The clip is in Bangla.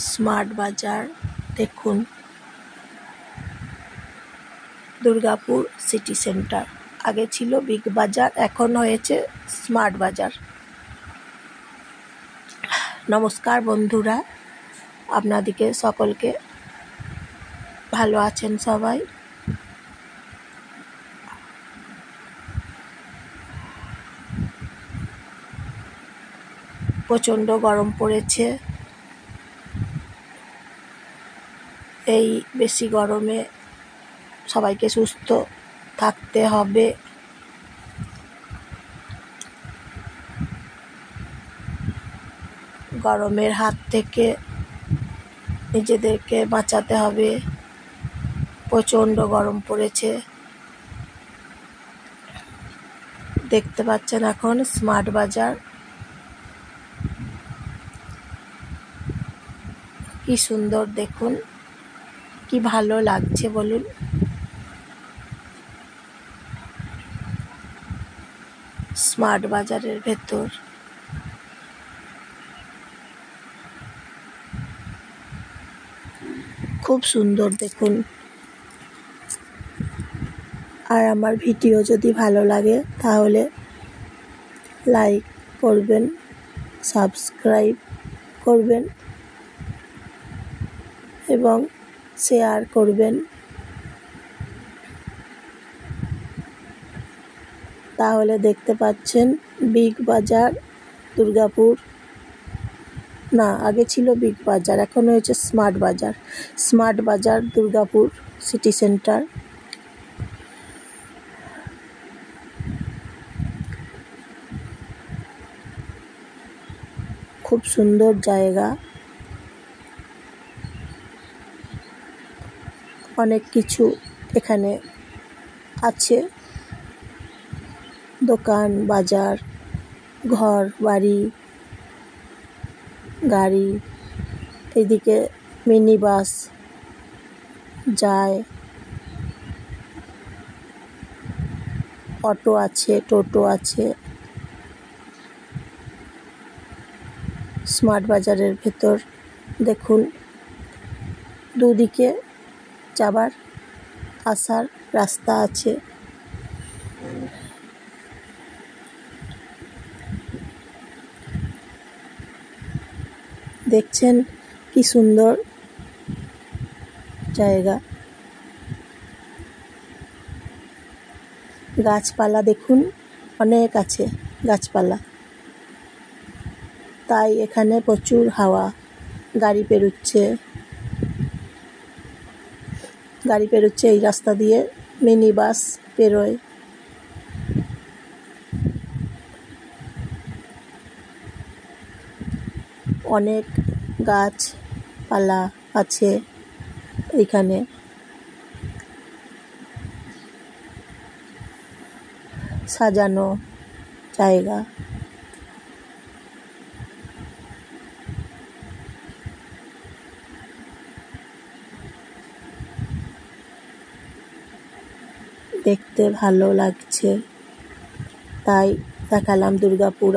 স্মার্ট বাজার দেখুন, দুর্গাপুর সিটি সেন্টার। আগে ছিল বিগ বাজার, এখন হয়েছে স্মার্ট বাজার। নমস্কার বন্ধুরা, আপনাদেরকে সকলকে ভালো আছেন সবাই। প্রচণ্ড গরম পড়েছে। এই বেশি গরমে সবাইকে সুস্থ থাকতে হবে। গরমের হাত থেকে নিজেদেরকে বাঁচাতে হবে। প্রচণ্ড গরম পড়েছে। দেখতে পাচ্ছেন এখন স্মার্ট বাজার। কি সুন্দর দেখুন, কি ভালো লাগছে বলুন। স্মার্ট বাজারের ভেতর খুব সুন্দর দেখুন। আর আমার ভিডিও যদি ভালো লাগে তাহলে লাইক করবেন, সাবস্ক্রাইব করবেন এবং শেয়ার করবেন। তাহলে দেখতে পাচ্ছেন বিগ বাজার দুর্গাপুর, না আগে ছিল বিগ বাজার, এখন হয়েছে স্মার্ট বাজার। স্মার্ট বাজার দুর্গাপুর সিটি সেন্টার। খুব সুন্দর জায়গা। অনেক কিছু এখানে আছে, দোকান বাজার, ঘর বাড়ি, গাড়ি। এদিকে মিনি বাস যায়, অটো আছে, টোটো আছে। স্মার্ট বাজারের ভেতর দেখুন, দুদিকে যাবার আসার রাস্তা আছে। দেখছেন কি সুন্দর জায়গা। গাছপালা দেখুন, অনেক আছে গাছপালা, তাই এখানে প্রচুর হাওয়া। গাড়ি পেরোচ্ছে এই রাস্তা দিয়ে, মিনি বাস পেরোয়। অনেক গাছপালা আছে এখানে। সাজানো জায়গা। দেখতে ভালো লাগছে, তাই দেখালাম দুর্গাপুর।